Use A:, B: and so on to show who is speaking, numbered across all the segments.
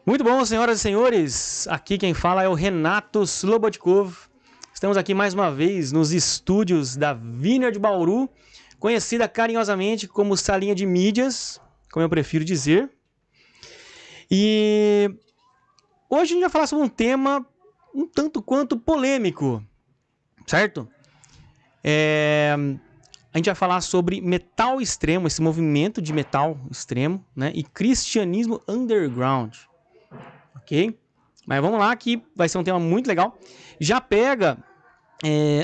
A: Muito bom, senhoras e senhores. Aqui quem fala é o Renato Slobodkov. Estamos aqui mais uma vez nos estúdios da Vineyard Bauru, conhecida carinhosamente como Salinha de Mídias, como eu prefiro dizer. E hoje a gente vai falar sobre um tema um tanto quanto polêmico, certo? A gente vai falar sobre metal extremo, esse movimento de metal extremo, né? E cristianismo underground. Ok? Mas vamos lá que vai ser um tema muito legal. Já pega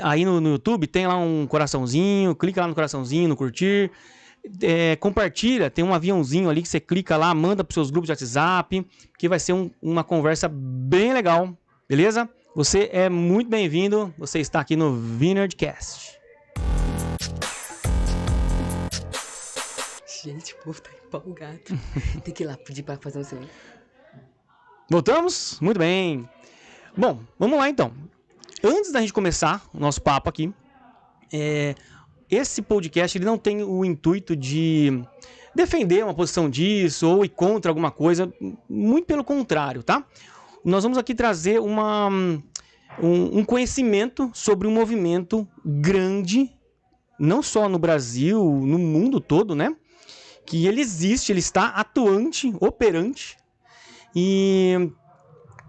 A: aí no YouTube, tem lá um coraçãozinho, clica lá no coraçãozinho, no curtir. Compartilha, tem um aviãozinho ali que você clica lá, manda para os seus grupos de WhatsApp, que vai ser uma conversa bem legal, beleza? Você é muito bem-vindo, você está aqui no Vineyardcast.
B: Gente, o povo tá empolgado. Tem que ir lá pedir pra fazer um silêncio.
A: Voltamos? Muito bem. Bom, vamos lá então. Antes da gente começar o nosso papo aqui, esse podcast ele não tem o intuito de defender uma posição disso ou ir contra alguma coisa, muito pelo contrário, tá? Nós vamos aqui trazer um conhecimento sobre um movimento grande, não só no Brasil, no mundo todo, né? Que ele existe, ele está atuante, operante, e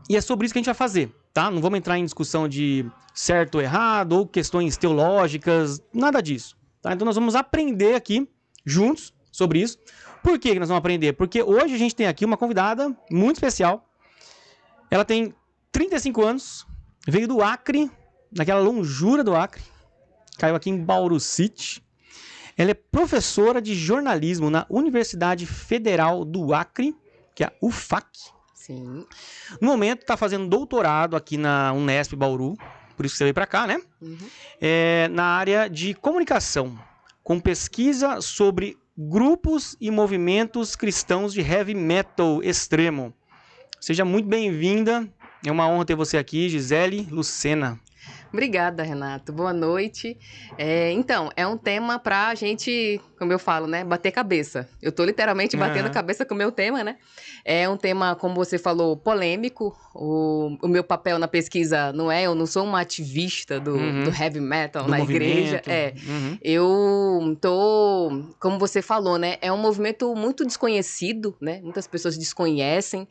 A: é sobre isso que a gente vai fazer, tá? Não vamos entrar em discussão de certo ou errado, ou questões teológicas, nada disso, tá? Então nós vamos aprender aqui, juntos, sobre isso. Por que nós vamos aprender? Porque hoje a gente tem aqui uma convidada muito especial. Ela tem 35 anos, veio do Acre, daquela longura do Acre, caiu aqui em Bauru City. Ela é professora de jornalismo na Universidade Federal do Acre, que é a UFAC.
B: Sim.
A: No momento, está fazendo doutorado aqui na Unesp Bauru, por isso que você veio para cá, né?
B: Uhum.
A: Na área de comunicação, com pesquisa sobre grupos e movimentos cristãos de heavy metal extremo. Seja muito bem-vinda, é uma honra ter você aqui, Gisele Lucena.
B: Obrigada, Renato. Boa noite. Então, é um tema pra gente, como eu falo, né, bater cabeça. Eu tô literalmente batendo cabeça com o meu tema, né? É um tema, como você falou, polêmico. O meu papel na pesquisa eu não sou uma ativista do heavy metal
A: Do
B: na
A: movimento.
B: igreja. Eu tô, como você falou, né, é um movimento muito desconhecido, né? Muitas pessoas desconhecem.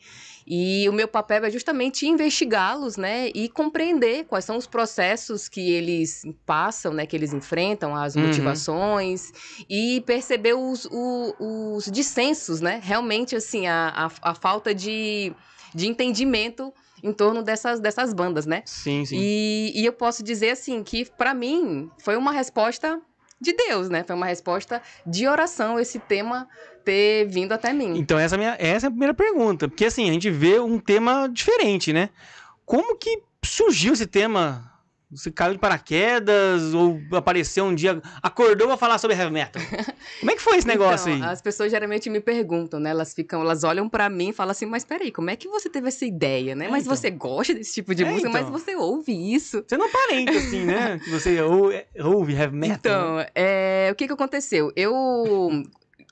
B: E o meu papel é justamente investigá-los, né, e compreender quais são os processos que eles passam, né, que eles enfrentam, as motivações, e perceber os dissensos, né, realmente, assim, a falta de entendimento em torno dessas bandas, né?
A: Sim, sim.
B: E eu posso dizer, assim, que para mim foi uma resposta de Deus, né? Foi uma resposta de oração esse tema ter vindo até mim.
A: Então essa é a primeira pergunta, porque assim, a gente vê um tema diferente, né? Como que surgiu esse tema? Você caiu de paraquedas ou apareceu um dia, acordou pra falar sobre heavy metal? Como é que foi esse negócio
B: Então,
A: aí?
B: as pessoas geralmente me perguntam, né? Elas olham pra mim e falam assim, mas peraí, como é que você teve essa ideia, né? Mas
A: então.
B: você gosta desse tipo de música,
A: então.
B: mas você ouve isso?
A: Você não aparenta assim, né? Que você ouve heavy metal.
B: Então,
A: né?
B: o que aconteceu? Eu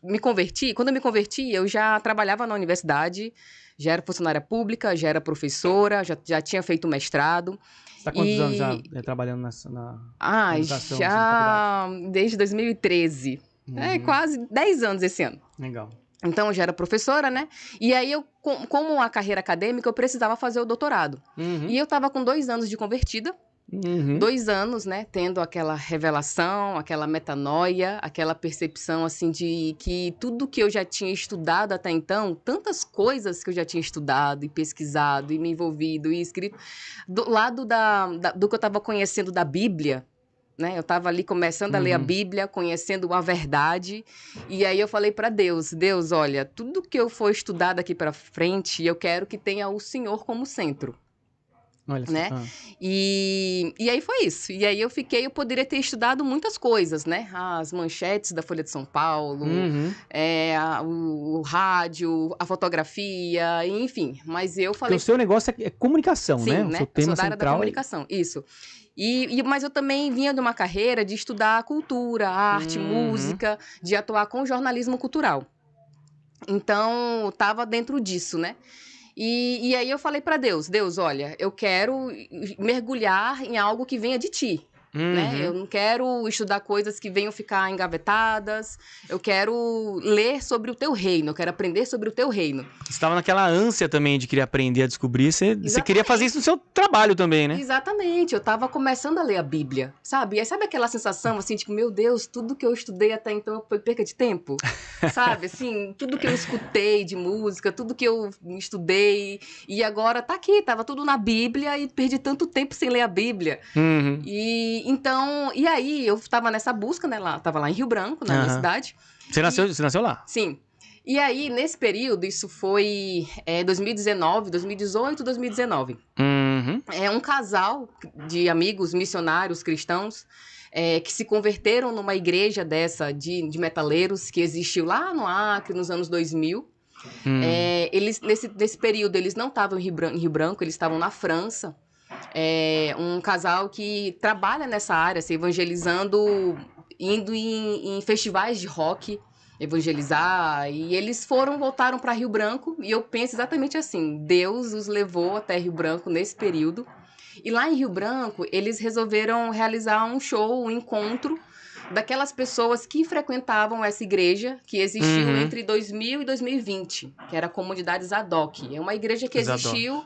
B: me converti, quando eu me converti, eu já trabalhava na universidade, já era funcionária pública, já era professora, já tinha feito mestrado.
A: Você tá quantos anos já trabalhando na educação,
B: já
A: na faculdade?
B: desde 2013. Quase 10 anos esse ano.
A: Legal.
B: Então, eu já era professora, né? E aí, como a carreira acadêmica, eu precisava fazer o doutorado. E eu estava com 2 anos de convertida. 2 anos, né, tendo aquela revelação, aquela metanoia, aquela percepção, assim, de que tudo que eu já tinha estudado até então, tantas coisas que eu já tinha estudado e pesquisado e me envolvido e escrito, do lado do que eu estava conhecendo da Bíblia, né, eu estava ali começando a ler a Bíblia, conhecendo a verdade, e aí eu falei para Deus, olha, tudo que eu for estudar daqui para frente, eu quero que tenha o Senhor como centro.
A: Olha só.
B: Né? E aí foi isso. E aí eu poderia ter estudado muitas coisas, né? As manchetes da Folha de São Paulo, o rádio, a fotografia, enfim. Mas eu falei...
A: Porque o seu negócio é comunicação,
B: Sim,
A: né?
B: né?
A: O seu tema
B: eu sou da área
A: central
B: da comunicação, isso. Mas eu também vinha de uma carreira de estudar cultura, arte, música, de atuar com jornalismo cultural. Então, estava dentro disso, né? E aí eu falei para Deus, olha, eu quero mergulhar em algo que venha de ti. Né? Eu não quero estudar coisas que venham ficar engavetadas, eu quero ler sobre o teu reino, eu quero aprender sobre o teu reino.
A: Você estava naquela ânsia também de querer aprender a descobrir, você queria fazer isso no seu trabalho também, né?
B: Exatamente, eu estava começando a ler a Bíblia, sabe? E sabe aquela sensação, assim, tipo, meu Deus, tudo que eu estudei até então foi perca de tempo? Sabe, assim, tudo que eu escutei de música, tudo que eu estudei, e agora tá aqui, tava tudo na Bíblia e perdi tanto tempo sem ler a Bíblia. E aí eu tava nessa busca, né? Tava lá em Rio Branco, na minha cidade.
A: Você nasceu lá?
B: Sim. E aí, nesse período, isso foi 2019, 2018, 2019. Um casal de amigos missionários cristãos que se converteram numa igreja dessa de metaleiros que existiu lá no Acre, nos anos 2000. Eles, nesse período, eles não estavam em Rio Branco, eles estavam na França. Um casal que trabalha nessa área, se evangelizando, indo em festivais de rock, evangelizar, e eles voltaram para Rio Branco, e eu penso exatamente assim, Deus os levou até Rio Branco nesse período, e lá em Rio Branco, eles resolveram realizar um show, um encontro, daquelas pessoas que frequentavam essa igreja que existiu entre 2000 e 2020, que era a comunidade Zadok. É uma igreja que existiu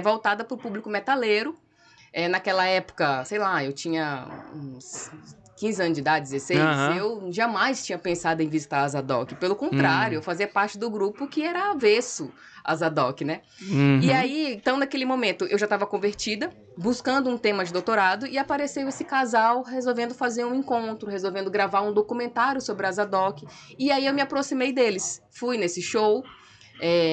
B: voltada para o público metaleiro. Naquela época, sei lá, eu tinha uns 15 anos de idade, 16, eu jamais tinha pensado em visitar a Zadok. Pelo contrário, eu fazia parte do grupo que era avesso a Zadok, né? E aí, então, naquele momento, eu já estava convertida, buscando um tema de doutorado, e apareceu esse casal resolvendo fazer um encontro, resolvendo gravar um documentário sobre a Zadok. E aí eu me aproximei deles. Fui nesse show,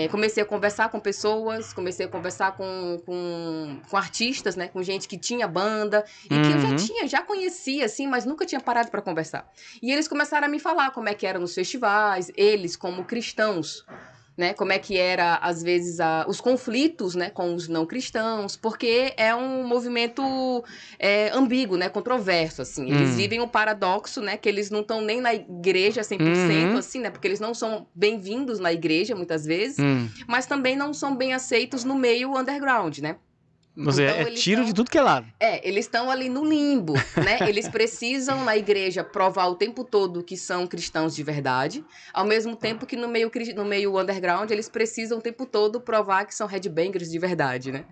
B: comecei a conversar com pessoas, comecei a conversar com artistas, né? Com gente que tinha banda e que eu já conhecia, assim, mas nunca tinha parado para conversar. E eles começaram a me falar como é que era nos festivais, eles como cristãos, né? Como é que era, às vezes, os conflitos, né, com os não cristãos, porque é um movimento ambíguo, né, controverso, assim. Eles vivem um paradoxo, né, que eles não estão nem na igreja 100%, assim, né, porque eles não são bem-vindos na igreja, muitas vezes, mas também não são bem aceitos no meio underground, né?
A: Então, é tiro de tudo que é lado.
B: Eles estão ali no limbo, né? Eles precisam, na igreja, provar o tempo todo que são cristãos de verdade, ao mesmo tempo que no meio underground, eles precisam o tempo todo provar que são headbangers de verdade, né?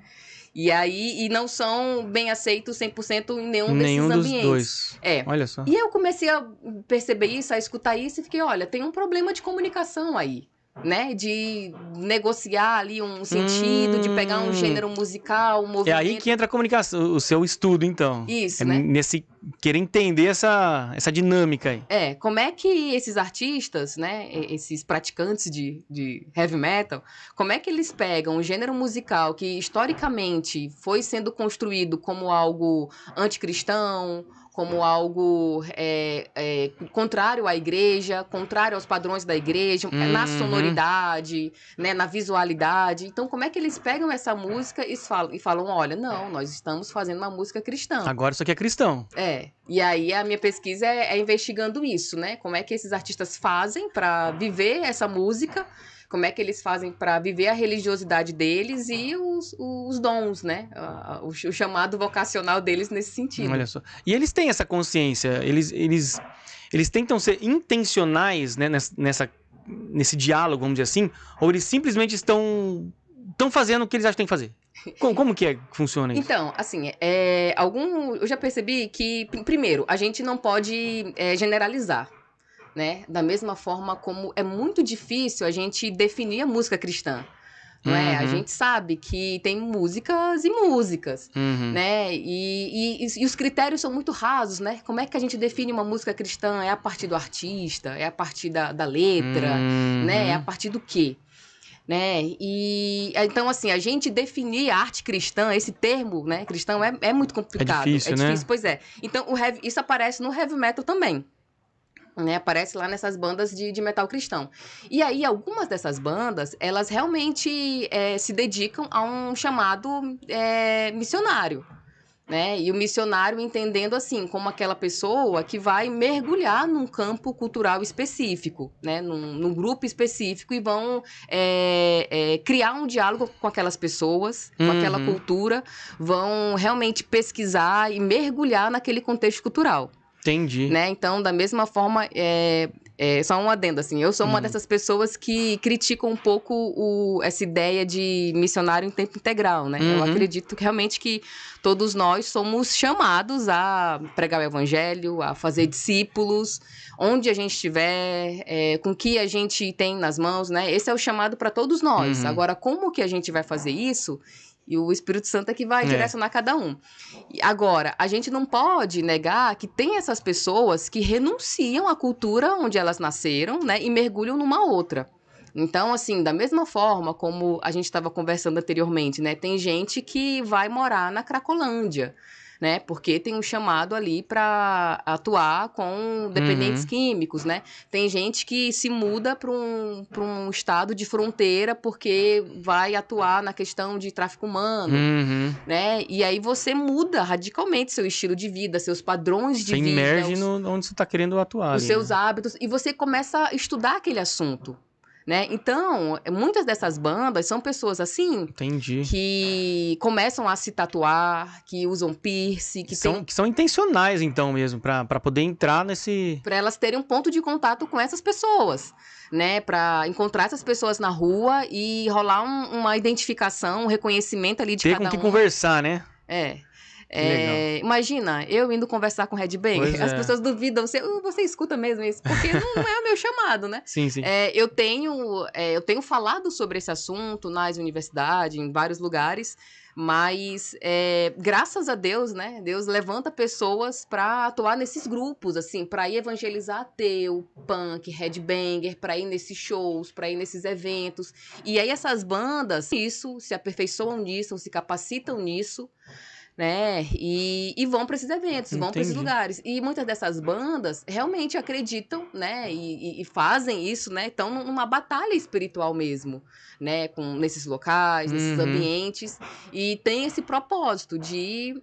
B: E aí, não são bem aceitos 100% em nenhum desses ambientes.
A: Dos dois. Olha só.
B: E eu comecei a perceber isso, a escutar isso, e fiquei, olha, tem um problema de comunicação aí. Né, de negociar ali um sentido, de pegar um gênero musical, um movimento.
A: É aí que entra a comunicação, o seu estudo, então.
B: Isso, né?
A: Nesse querer entender essa dinâmica aí.
B: Como é que esses artistas, né, esses praticantes de heavy metal, como é que eles pegam um gênero musical que historicamente foi sendo construído como algo anticristão, como algo contrário à igreja, contrário aos padrões da igreja, na sonoridade, né, na visualidade. Então, como é que eles pegam essa música e falam, olha, não, nós estamos fazendo uma música cristã.
A: Agora isso aqui é cristão.
B: E aí a minha pesquisa é investigando isso, né? Como é que esses artistas fazem para viver essa música, como é que eles fazem para viver a religiosidade deles e os dons, né? O chamado vocacional deles nesse sentido.
A: Olha só. E eles têm essa consciência, eles tentam ser intencionais, né, nesse diálogo, vamos dizer assim, ou eles simplesmente estão fazendo o que eles acham que tem que fazer? Como que funciona isso?
B: Então, assim, eu já percebi que, primeiro, a gente não pode generalizar. Né? Da mesma forma como é muito difícil a gente definir a música cristã. Não é? A gente sabe que tem músicas e músicas, né? E os critérios são muito rasos, né? Como é que a gente define uma música cristã? É a partir do artista? É a partir da letra? Né? É a partir do quê? Né? E então, assim, a gente definir a arte cristã, esse termo, né, cristão, é muito complicado.
A: É difícil, né?
B: Pois é. Então, isso aparece no heavy metal também. Né, aparece lá nessas bandas de metal cristão. E aí, algumas dessas bandas, elas realmente se dedicam a um chamado missionário. né? E o missionário entendendo assim, como aquela pessoa que vai mergulhar num campo cultural específico, né? Num grupo específico e vão criar um diálogo com aquelas pessoas, com aquela cultura, vão realmente pesquisar e mergulhar naquele contexto cultural.
A: Entendi.
B: Né? Então, da mesma forma, só um adendo, assim, eu sou uma dessas pessoas que criticam um pouco essa ideia de missionário em tempo integral, né? Eu acredito que realmente que todos nós somos chamados a pregar o evangelho, a fazer discípulos, onde a gente estiver, com o que a gente tem nas mãos, né? Esse é o chamado para todos nós. Agora, como que a gente vai fazer isso? E o Espírito Santo é que vai direcionar cada um. Agora, a gente não pode negar que tem essas pessoas que renunciam à cultura onde elas nasceram, né? E mergulham numa outra. Então, assim, da mesma forma como a gente estava conversando anteriormente, né? Tem gente que vai morar na Cracolândia, né? Porque tem um chamado ali para atuar com dependentes químicos, né? Tem gente que se muda para um estado de fronteira porque vai atuar na questão de tráfico humano, né? E aí você muda radicalmente seu estilo de vida, seus padrões de vida.
A: Você imerge onde você está querendo atuar.
B: Os seus hábitos, e você começa a estudar aquele assunto. Né? Então, muitas dessas bandas são pessoas assim, que começam a se tatuar, que usam piercing, que
A: são intencionais então mesmo, para poder entrar nesse...
B: Para elas terem um ponto de contato com essas pessoas, né? Para encontrar essas pessoas na rua e rolar uma identificação, um reconhecimento ali de cada um.
A: Ter com que conversar, né?
B: Imagina, eu indo conversar com o Red Bang, as pessoas duvidam, você escuta mesmo isso? Porque não é o meu chamado, né?
A: Sim, sim.
B: Eu tenho falado sobre esse assunto nas universidades, em vários lugares, mas graças a Deus, né? Deus levanta pessoas para atuar nesses grupos, assim, para ir evangelizar ateu, punk, headbanger, para ir nesses shows, para ir nesses eventos. E aí essas bandas, se aperfeiçoam nisso, se capacitam nisso, né? E vão para esses eventos, vão para esses lugares. E muitas dessas bandas realmente acreditam, né? E fazem isso, né? Estão numa batalha espiritual mesmo, né? Nesses locais, nesses ambientes. E tem esse propósito de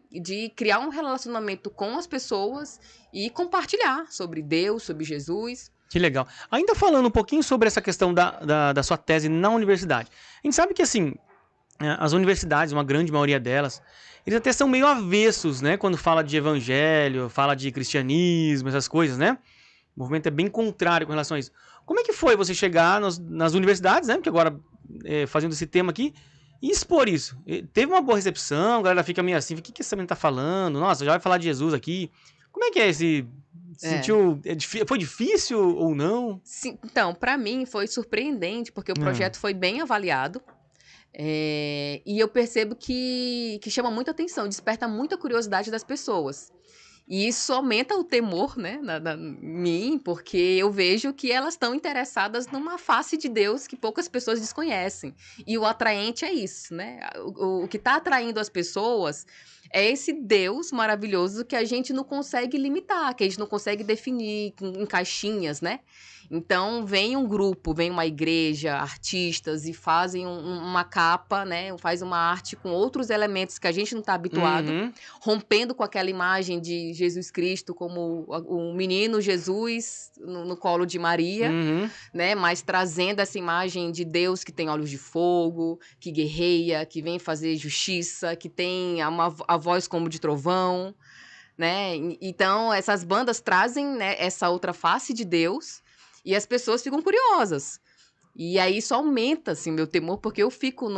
B: criar um relacionamento com as pessoas e compartilhar sobre Deus, sobre Jesus.
A: Que legal. Ainda falando um pouquinho sobre essa questão da sua tese na universidade. A gente sabe que, assim, as universidades, uma grande maioria delas, eles até são meio avessos, né? Quando fala de evangelho, fala de cristianismo, essas coisas, né? O movimento é bem contrário com relação a isso. Como é que foi você chegar nas universidades, né? Porque agora, fazendo esse tema aqui, e expor isso? Teve uma boa recepção, a galera fica meio assim, o que esse menino tá falando? Nossa, já vai falar de Jesus aqui. Como é que é esse... Sentiu... Foi difícil ou não?
B: Sim, então, para mim foi surpreendente, porque o projeto foi bem avaliado. E eu percebo que chama muita atenção, desperta muita curiosidade das pessoas. E isso aumenta o temor, né, em mim, porque eu vejo que elas estão interessadas numa face de Deus que poucas pessoas desconhecem. E o atraente é isso, né? O que está atraindo as pessoas é esse Deus maravilhoso que a gente não consegue limitar, que a gente não consegue definir em caixinhas, né? Então, vem um grupo, vem uma igreja, artistas e fazem uma capa, né? Faz uma arte com outros elementos que a gente não está habituado, rompendo com aquela imagem de Jesus Cristo como o menino Jesus no colo de Maria, né? Mas trazendo essa imagem de Deus que tem olhos de fogo, que guerreia, que vem fazer justiça, que tem a voz como de trovão, né? Então, essas bandas trazem, né, essa outra face de Deus. E as pessoas ficam curiosas. E aí isso aumenta, assim, meu temor, porque eu fico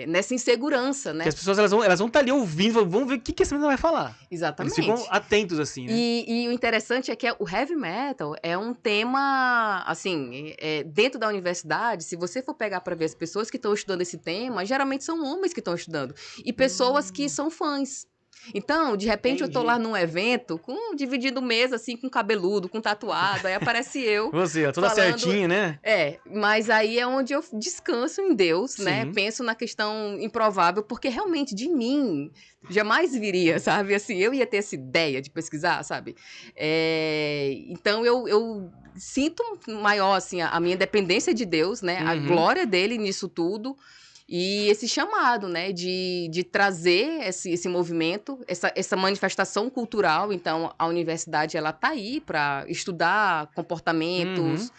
B: nessa insegurança, né?
A: Que as pessoas, elas vão estar ali ouvindo, vão ver o que esse menino vai falar.
B: Exatamente.
A: Eles ficam atentos, assim, né?
B: E o interessante é que o heavy metal é um tema, assim, dentro da universidade, se você for pegar para ver as pessoas que estão estudando esse tema, geralmente são homens que estão estudando. E pessoas que são fãs. Então, de repente, eu tô lá num evento, dividindo mesa, assim, com cabeludo, com tatuado, aí aparece eu.
A: Você, toda certinha, né?
B: Mas aí é onde eu descanso em Deus, né? Penso na questão improvável, porque realmente, de mim, jamais viria, sabe? Assim, eu ia ter essa ideia de pesquisar, sabe? Então, eu sinto maior, assim, a minha dependência de Deus, né? A glória dele nisso tudo. E esse chamado, né, de trazer esse movimento, essa manifestação cultural. Então, a universidade, ela tá aí para estudar comportamentos,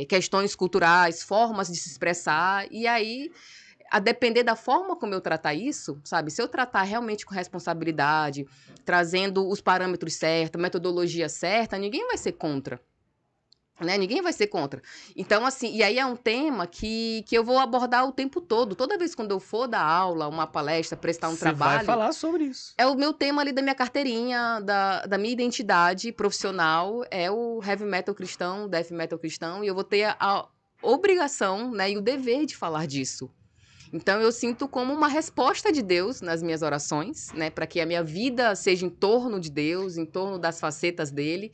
B: questões culturais, formas de se expressar. E aí, a depender da forma como eu tratar isso, sabe? Se eu tratar realmente com responsabilidade, trazendo os parâmetros certos, metodologia certa, ninguém vai ser contra. Né? Ninguém vai ser contra. Então, assim, e aí é um tema que eu vou abordar o tempo todo. Toda vez quando eu for dar aula, uma palestra, prestar um trabalho...
A: Você vai falar sobre isso.
B: É o meu tema ali da minha carteirinha, da minha identidade profissional, é o heavy metal cristão, death metal cristão, e eu vou ter a obrigação, né, e o dever de falar disso. Então, eu sinto como uma resposta de Deus nas minhas orações, né, para que a minha vida seja em torno de Deus, em torno das facetas dele.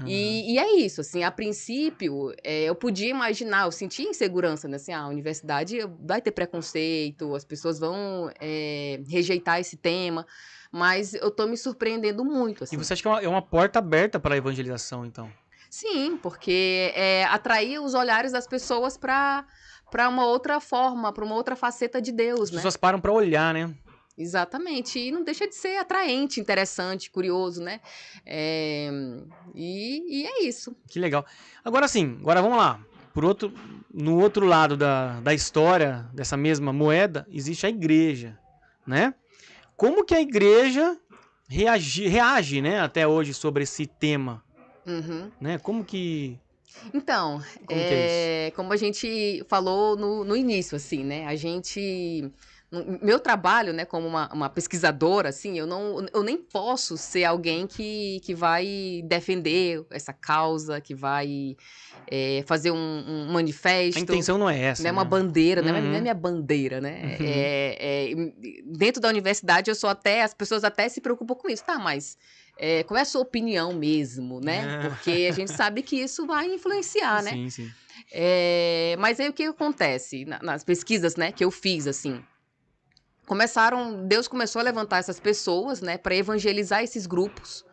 B: E é isso, assim, a princípio, eu podia imaginar, eu sentia insegurança, né, assim, a universidade vai ter preconceito, as pessoas vão rejeitar esse tema, mas eu tô me surpreendendo muito, assim.
A: E você acha que é uma porta aberta para a evangelização, então?
B: Sim, porque atrair os olhares das pessoas para uma outra forma, para uma outra faceta de Deus,
A: As
B: né?
A: pessoas param para olhar, né?
B: Exatamente, e não deixa de ser atraente, interessante, curioso, né? E é isso.
A: Que legal. Agora sim, agora vamos lá. No outro lado da história dessa mesma moeda, existe a igreja, né? Como que a igreja reage, né, até hoje sobre esse tema? Né?
B: Então,
A: Como que é isso?
B: como a gente falou no início, assim, né? Meu trabalho, né, como uma pesquisadora, assim, eu nem posso ser alguém que vai defender essa causa, que vai fazer um manifesto.
A: A intenção não é essa,
B: né? Uma bandeira, né? Não é
A: Uhum.
B: minha bandeira, né? Dentro da universidade, as pessoas até se preocupam com isso, tá? Mas qual é a sua opinião mesmo, né? Porque a gente sabe que isso vai influenciar, né?
A: Sim, sim.
B: Mas aí o que acontece nas pesquisas, né, que eu fiz, assim? Deus começou a levantar essas pessoas, né, para evangelizar esses grupos,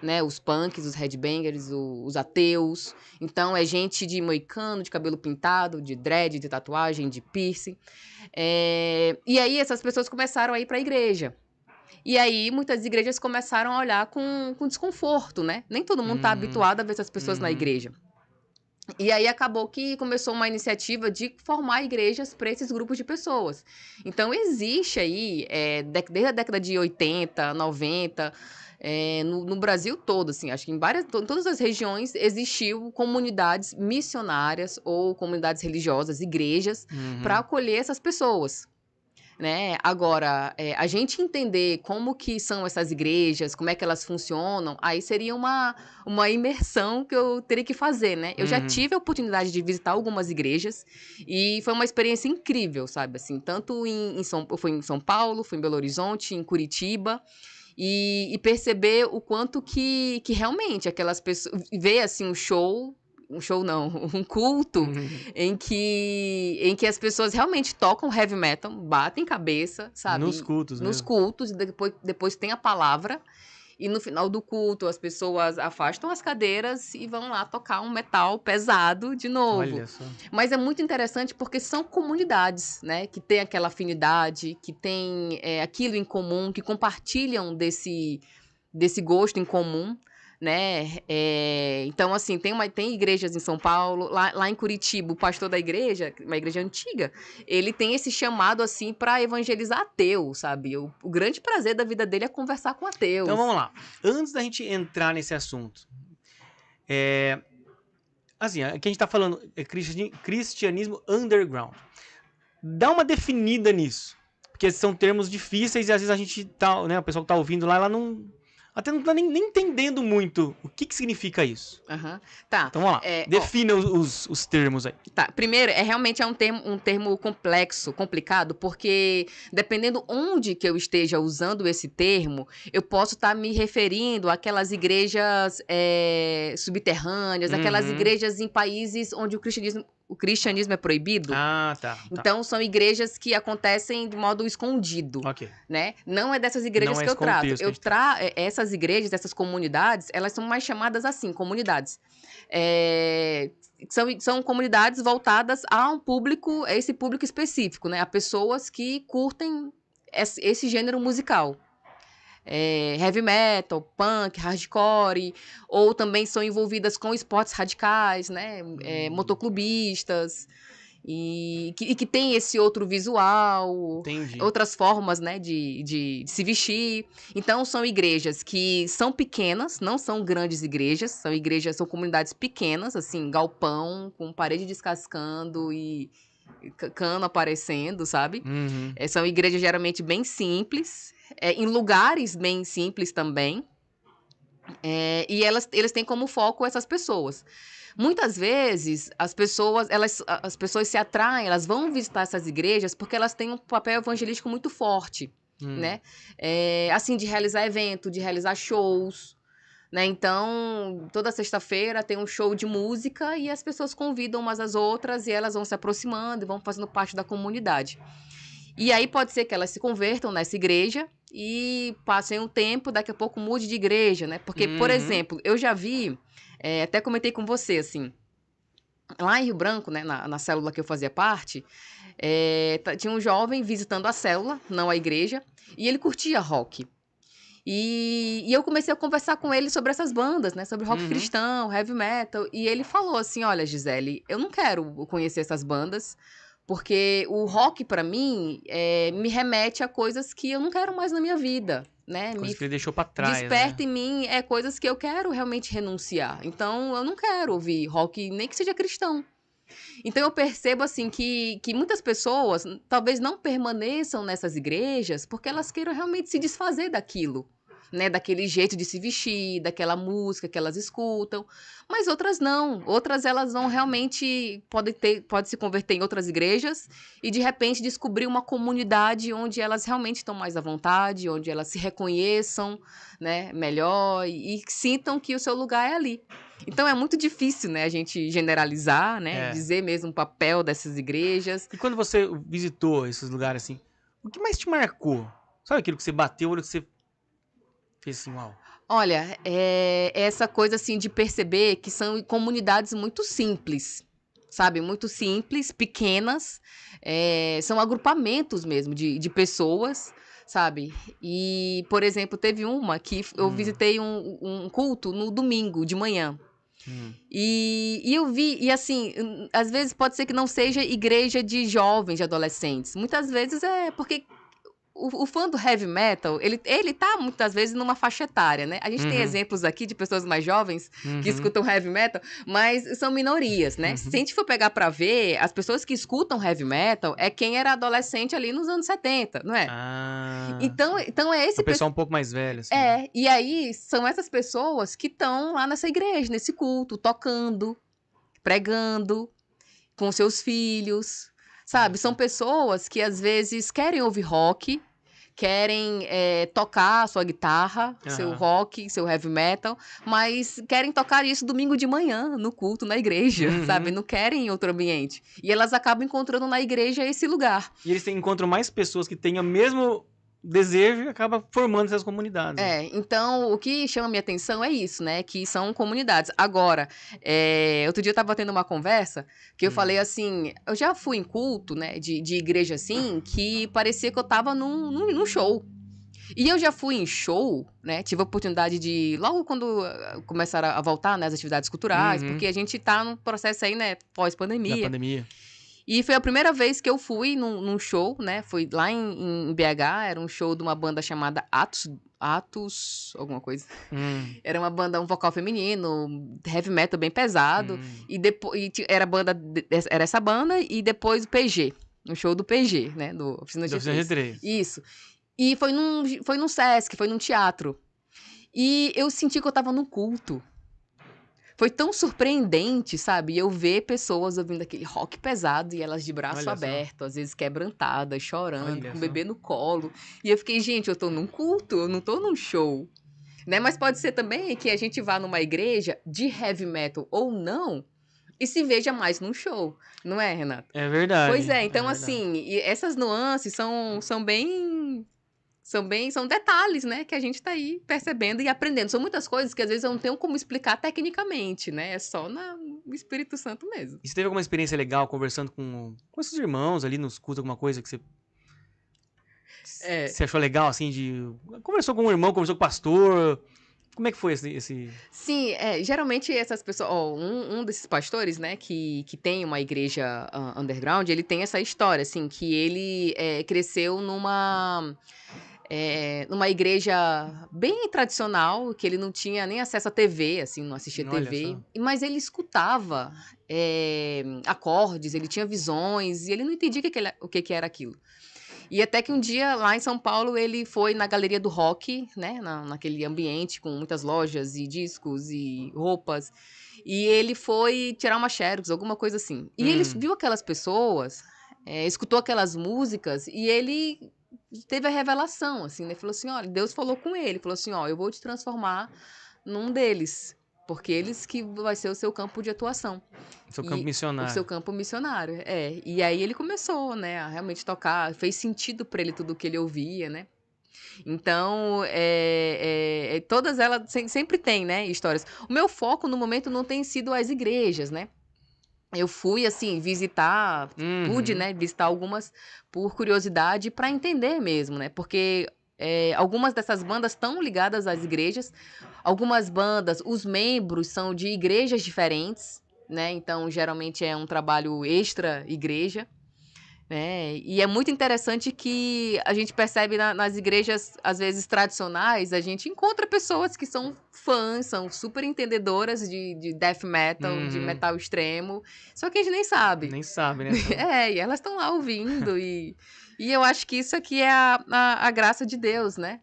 B: né, os punks, os headbangers, os ateus. Então, é gente de moicano, de cabelo pintado, de dread, de tatuagem, de piercing. E aí, essas pessoas começaram a ir para a igreja. E aí, muitas igrejas começaram a olhar com desconforto, né? Nem todo mundo está habituado a ver essas pessoas na igreja. E aí acabou que começou uma iniciativa de formar igrejas para esses grupos de pessoas. Então, existe aí, desde a década de 80, 90, no Brasil todo, assim, acho que em todas as regiões existiu comunidades missionárias ou comunidades religiosas, igrejas, para acolher essas pessoas. Né? Agora, a gente entender como que são essas igrejas, como é que elas funcionam, aí seria uma imersão que eu teria que fazer, né? Eu já tive a oportunidade de visitar algumas igrejas e foi uma experiência incrível, sabe? Assim, tanto eu fui em São Paulo, fui em Belo Horizonte, em Curitiba, e perceber o quanto que realmente aquelas pessoas... Ver, assim, um culto em que as pessoas realmente tocam heavy metal, batem cabeça, sabe?
A: Nos cultos,
B: Nos cultos, e depois tem a palavra, e no final do culto as pessoas afastam as cadeiras e vão lá tocar um metal pesado de novo.
A: Olha só.
B: Mas é muito interessante porque são comunidades, né? Que tem aquela afinidade, que tem aquilo em comum, que compartilham desse gosto em comum, né? Então, assim, tem igrejas em São Paulo, lá em Curitiba, o pastor da igreja, uma igreja antiga, ele tem esse chamado, assim, para evangelizar ateu, sabe? O grande prazer da vida dele é conversar com ateus.
A: Então, vamos lá. Antes da gente entrar nesse assunto, assim, aqui a gente tá falando cristianismo underground. Dá uma definida nisso. Porque são termos difíceis e às vezes a gente tá, né, o pessoal que tá ouvindo lá, ela não... Até não tá nem entendendo muito o que significa isso.
B: Tá.
A: Então, vamos lá. Defina os termos aí.
B: Tá. Primeiro, realmente é um termo complexo, complicado, porque dependendo onde que eu esteja usando esse termo, eu posso estar me referindo àquelas igrejas subterrâneas, aquelas igrejas em países onde o cristianismo é proibido.
A: Ah, tá.
B: Então, são igrejas que acontecem de modo escondido.
A: Ok.
B: Né? Não é dessas igrejas que eu trato. Essas igrejas, essas comunidades, elas são mais chamadas assim, comunidades. são comunidades voltadas a esse público específico, né? A pessoas que curtem esse gênero musical. Heavy metal, punk, hardcore, ou também são envolvidas com esportes radicais, né? Motoclubistas, e que tem esse outro visual,
A: Entendi.
B: outras formas, né, de se vestir. Então, são igrejas que são pequenas, não são grandes igrejas, são comunidades pequenas, assim, galpão, com parede descascando e cano aparecendo, sabe?
A: Uhum.
B: São igrejas geralmente bem simples, em lugares bem simples também, e eles têm como foco essas pessoas. Muitas vezes, as pessoas se atraem, elas vão visitar essas igrejas porque elas têm um papel evangelístico muito forte, né? Assim, de realizar evento, de realizar shows, né? Então, toda sexta-feira tem um show de música e as pessoas convidam umas às outras e elas vão se aproximando e vão fazendo parte da comunidade. E aí pode ser que elas se convertam nessa igreja e passem um tempo, daqui a pouco mude de igreja, né? Porque, por exemplo, eu já vi, até comentei com você, assim, lá em Rio Branco, né, na célula que eu fazia parte, tinha um jovem visitando a célula, não a igreja, e ele curtia rock. E eu comecei a conversar com ele sobre essas bandas, né? Sobre rock cristão, heavy metal. E ele falou assim, olha, Gisele, eu não quero conhecer essas bandas, porque o rock, pra mim, me remete a coisas que eu não quero mais na minha vida, né?
A: Coisas que ele deixou pra trás,
B: desperta
A: né?
B: em mim coisas que eu quero realmente renunciar. Então, eu não quero ouvir rock, nem que seja cristão. Então, eu percebo, assim, que muitas pessoas talvez não permaneçam nessas igrejas porque elas queiram realmente se desfazer daquilo, né? Daquele jeito de se vestir, daquela música que elas escutam. Mas outras não. Outras, elas vão realmente... Pode se converter em outras igrejas e, de repente, descobrir uma comunidade onde elas realmente estão mais à vontade, onde elas se reconheçam, né, melhor e sintam que o seu lugar é ali. Então, é muito difícil, né, a gente generalizar, né, dizer mesmo o papel dessas igrejas.
A: E quando você visitou esses lugares, assim, o que mais te marcou? Sabe aquilo que você bateu, o olho que você fez assim, uau?
B: Olha, essa coisa, assim, de perceber que são comunidades muito simples, sabe? Muito simples, pequenas, são agrupamentos mesmo de pessoas, sabe? E, por exemplo, teve uma que eu visitei um culto no domingo de manhã. E eu vi, e assim, às vezes pode ser que não seja igreja de jovens, de adolescentes. Muitas vezes porque o fã do heavy metal, ele tá muitas vezes numa faixa etária, né? A gente tem exemplos aqui de pessoas mais jovens que escutam heavy metal, mas são minorias, né? Se a gente for pegar pra ver, as pessoas que escutam heavy metal é quem era adolescente ali nos anos 70, não é? Então é esse...
A: O pessoal um pouco mais velho, assim.
B: E aí são essas pessoas que estão lá nessa igreja, nesse culto, tocando, pregando, com seus filhos, sabe? São pessoas que às vezes querem ouvir rock, querem tocar a sua guitarra, seu rock, seu heavy metal, mas querem tocar isso domingo de manhã, no culto, na igreja, sabe? Não querem em outro ambiente. E elas acabam encontrando na igreja esse lugar.
A: E eles encontram mais pessoas que têm o mesmo desejo e acaba formando essas comunidades.
B: Então, o que chama minha atenção é isso, né? Que são comunidades. Agora, outro dia eu tava tendo uma conversa que eu falei assim, eu já fui em culto, né, de igreja assim, que parecia que eu tava num show. E eu já fui em show, né? Tive a oportunidade de, logo quando começaram a voltar, né, as atividades culturais, porque a gente tá num processo aí, né, pós-pandemia.
A: Da pandemia.
B: E foi a primeira vez que eu fui num show, né? Foi lá em BH, era um show de uma banda chamada Atos, alguma coisa. Era uma banda, um vocal feminino, heavy metal bem pesado. E depois era essa banda e depois o PG, um show do PG, né? Do Oficina G3. Isso. E foi num Sesc, foi num teatro. E eu senti que eu tava num culto. Foi tão surpreendente, sabe? Eu ver pessoas ouvindo aquele rock pesado e elas de braço aberto, às vezes quebrantadas, chorando, com o bebê no colo. E eu fiquei, gente, eu tô num culto, eu não tô num show. Né? Mas pode ser também que a gente vá numa igreja de heavy metal ou não e se veja mais num show. Não é, Renato?
A: É verdade.
B: Pois é, então assim, essas nuances são bem São detalhes, né, que a gente tá aí percebendo e aprendendo. São muitas coisas que às vezes eu não tenho como explicar tecnicamente, né? É só no Espírito Santo mesmo.
A: E você teve alguma experiência legal conversando com esses irmãos ali nos cultos, alguma coisa que
B: É.
A: você achou legal, assim, conversou com um irmão, conversou com o pastor? Como é que foi
B: Sim, geralmente essas pessoas... Ó, um desses pastores, né, que tem uma igreja underground, ele tem essa história, assim, que ele cresceu numa igreja bem tradicional, que ele não tinha nem acesso à TV, assim, não assistia
A: Olha
B: TV,
A: só.
B: mas ele escutava acordes, ele tinha visões, e ele não entendia o que era aquilo. E até que um dia, lá em São Paulo, ele foi na Galeria do Rock, né, naquele ambiente com muitas lojas e discos e roupas, e ele foi tirar uma xerox, alguma coisa assim. E ele viu aquelas pessoas, escutou aquelas músicas, e ele teve a revelação, assim, né? Falou assim, olha, Deus falou com ele, falou assim, ó, eu vou te transformar num deles, porque eles que vai ser o seu campo de atuação.
A: Seu campo missionário.
B: O seu campo missionário, E aí ele começou, né, a realmente tocar, fez sentido para ele tudo o que ele ouvia, né? Então, todas elas sempre tem, né, histórias. O meu foco no momento não tem sido as igrejas, né? Eu fui, assim, visitar, pude, né, visitar algumas por curiosidade para entender mesmo, né? Porque algumas dessas bandas estão ligadas às igrejas, algumas bandas, os membros são de igrejas diferentes, né? Então, geralmente é um trabalho extra-igreja, né? E é muito interessante que a gente percebe nas igrejas, às vezes, tradicionais, a gente encontra pessoas que são fãs, são super entendedoras de death metal, de metal extremo, só que a gente nem sabe.
A: Nem sabe, né?
B: E elas estão lá ouvindo, e eu acho que isso aqui é a graça de Deus, né?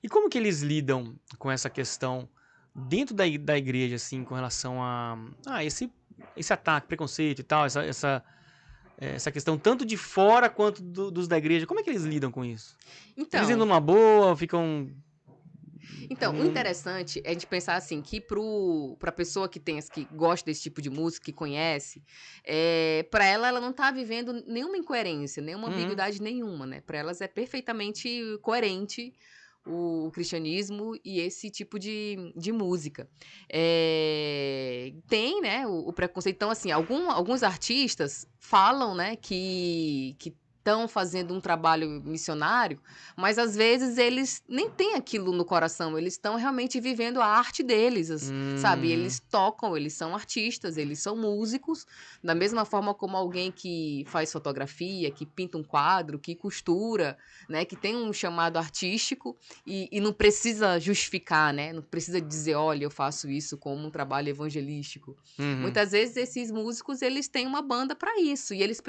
A: E como que eles lidam com essa questão dentro da igreja, assim, com relação a esse ataque, preconceito e tal, essa questão tanto de fora quanto dos da igreja? Como é que eles lidam com isso?
B: Então,
A: Eles indo numa boa, ficam...
B: o interessante é a gente pensar assim, que pra pessoa que gosta desse tipo de música, que conhece, pra ela não tá vivendo nenhuma incoerência, nenhuma ambiguidade nenhuma, né? Pra elas é perfeitamente coerente o cristianismo e esse tipo de música. Tem, né, o preconceito. Então, assim, alguns artistas falam, né, que estão fazendo um trabalho missionário, mas às vezes eles nem têm aquilo no coração, eles estão realmente vivendo a arte deles, sabe? Eles tocam, eles são artistas, eles são músicos, da mesma forma como alguém que faz fotografia, que pinta um quadro, que costura, né, que tem um chamado artístico e não precisa justificar, né? Não precisa dizer, olha, eu faço isso como um trabalho evangelístico. Muitas vezes esses músicos, eles têm uma banda para isso, e eles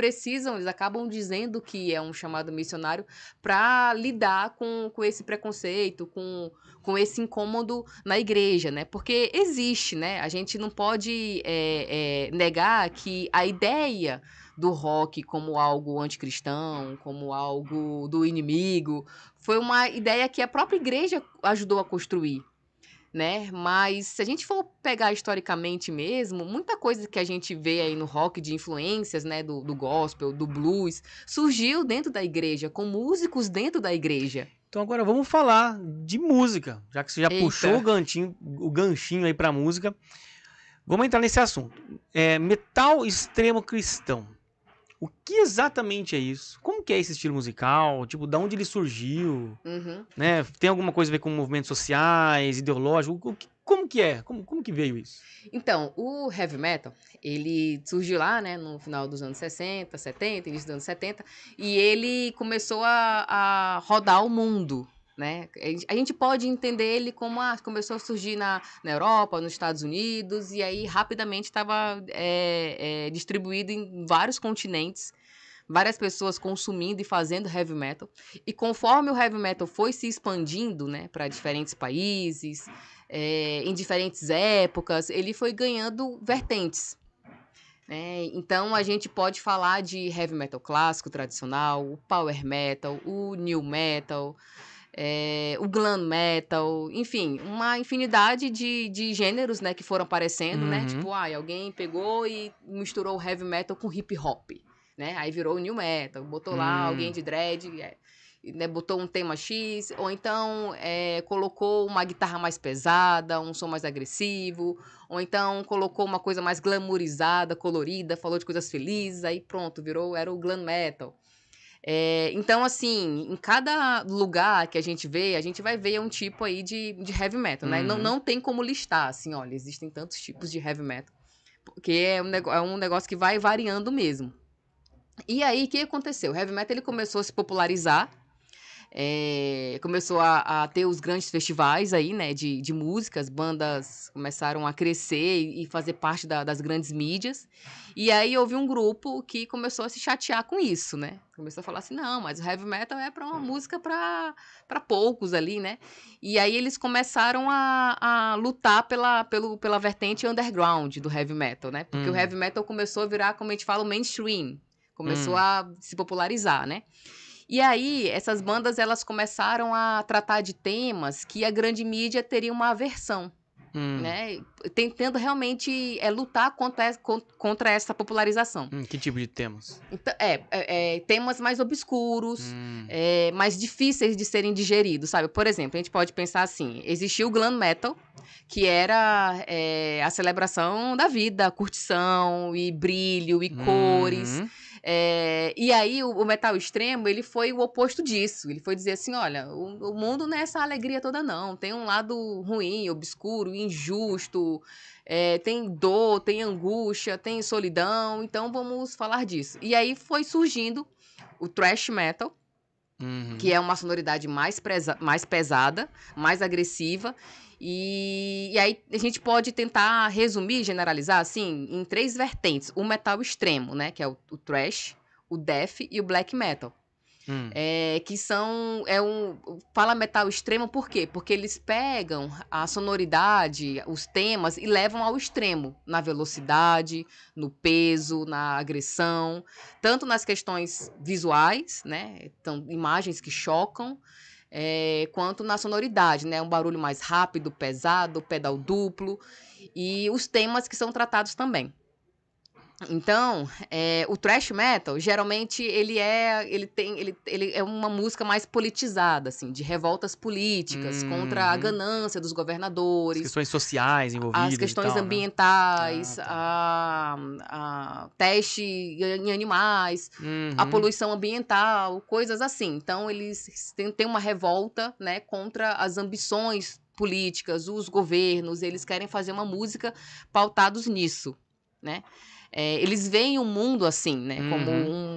B: acabam dizendo que é um chamado missionário para lidar com esse preconceito, com esse incômodo na igreja, né? Porque existe, né? A gente não pode negar que a ideia do rock como algo anticristão, como algo do inimigo, foi uma ideia que a própria igreja ajudou a construir, né? Mas se a gente for pegar historicamente mesmo, muita coisa que a gente vê aí no rock de influências, né, do gospel, do blues, surgiu dentro da igreja, com músicos dentro da igreja.
A: Então agora vamos falar de música, já que você já puxou
B: Eita.
A: o ganchinho aí pra música. Vamos entrar nesse assunto. Metal extremo cristão. O que exatamente é isso? Como que é esse estilo musical? Tipo, da onde ele surgiu? Né? Tem alguma coisa a ver com movimentos sociais, ideológicos? Como que é? Como que veio isso?
B: Então, o heavy metal, ele surgiu lá, né, no final dos anos 60, 70, início dos anos 70, e ele começou a rodar o mundo, né? A gente pode entender ele como começou a surgir na Europa, nos Estados Unidos, e aí rapidamente estava distribuído em vários continentes, várias pessoas consumindo e fazendo heavy metal. E conforme o heavy metal foi se expandindo, né, para diferentes países, em diferentes épocas, ele foi ganhando vertentes. Então a gente pode falar de heavy metal clássico, tradicional, o power metal, o new metal, o glam metal, enfim, uma infinidade de gêneros, né, que foram aparecendo, né? Tipo, alguém pegou e misturou o heavy metal com hip hop, né? Aí virou o new metal, botou lá alguém de dread. né, botou um tema X, ou então colocou uma guitarra mais pesada, um som mais agressivo, ou então colocou uma coisa mais glamourizada, colorida, falou de coisas felizes, aí pronto, era o glam metal. Então, assim, em cada lugar que a gente vai ver um tipo aí de heavy metal, né? Não tem como listar, assim, olha, existem tantos tipos de heavy metal, porque é um negócio que vai variando mesmo. E aí, o que aconteceu? O heavy metal ele começou a se popularizar, começou a ter os grandes festivais aí, né, de músicas, bandas começaram a crescer e fazer parte das grandes mídias, e aí houve um grupo que começou a se chatear com isso, né, começou a falar assim, não, mas o heavy metal é para uma música para poucos ali, né, e aí eles começaram a lutar pela vertente underground do heavy metal, né, porque o heavy metal começou a virar, como a gente fala, o mainstream, começou a se popularizar, né. E aí, essas bandas, elas começaram a tratar de temas que a grande mídia teria uma aversão, né? Tentando realmente lutar contra essa popularização.
A: Que tipo de temas?
B: Então, temas mais obscuros, mais difíceis de serem digeridos, sabe? Por exemplo, a gente pode pensar assim, existiu o glam metal, que era a celebração da vida, curtição e brilho e cores. E aí o metal extremo, ele foi o oposto disso. Ele foi dizer assim, olha, o mundo não é essa alegria toda não. Tem um lado ruim, obscuro, injusto, tem dor, tem angústia, tem solidão. Então vamos falar disso. E aí foi surgindo o thrash metal, que é uma sonoridade mais pesada, mais agressiva. E aí a gente pode tentar resumir, generalizar, assim, em 3 vertentes. O metal extremo, né? Que é o thrash, o death e o black metal. Que são... fala metal extremo por quê? Porque eles pegam a sonoridade, os temas, e levam ao extremo. Na velocidade, no peso, na agressão. Tanto nas questões visuais, né? Então, imagens que chocam, quanto na sonoridade, né? Um barulho mais rápido, pesado, pedal duplo. E os temas que são tratados também. Então, o thrash metal, geralmente, ele é uma música mais politizada, assim, de revoltas políticas contra a ganância dos governadores.
A: As questões sociais envolvidas.
B: As questões ambientais, a teste em animais, a poluição ambiental, coisas assim. Então, eles têm uma revolta, né, contra as ambições políticas, os governos, eles querem fazer uma música pautados nisso, né? Eles veem o mundo assim, né?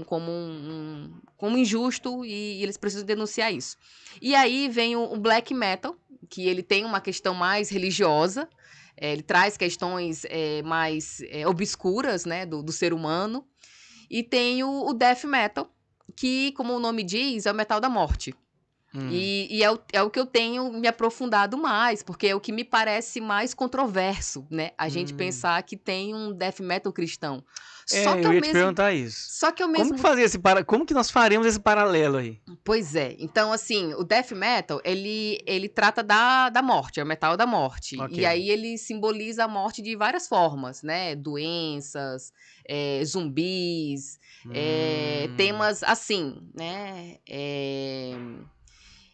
B: Como injusto e eles precisam denunciar isso. E aí vem o black metal, que ele tem uma questão mais religiosa, ele traz questões mais obscuras, né? Do ser humano. E tem o death metal, que, como o nome diz, é o metal da morte. E é o que eu tenho me aprofundado mais, porque é o que me parece mais controverso, né? A gente pensar que tem um death metal cristão.
A: Só que eu ia te perguntar isso.
B: Só que ao mesmo...
A: Como que nós faremos esse paralelo aí?
B: Pois é. Então, assim, o death metal, ele trata da morte, é o metal da morte. Okay. E aí ele simboliza a morte de várias formas, né? Doenças, zumbis, temas assim, né?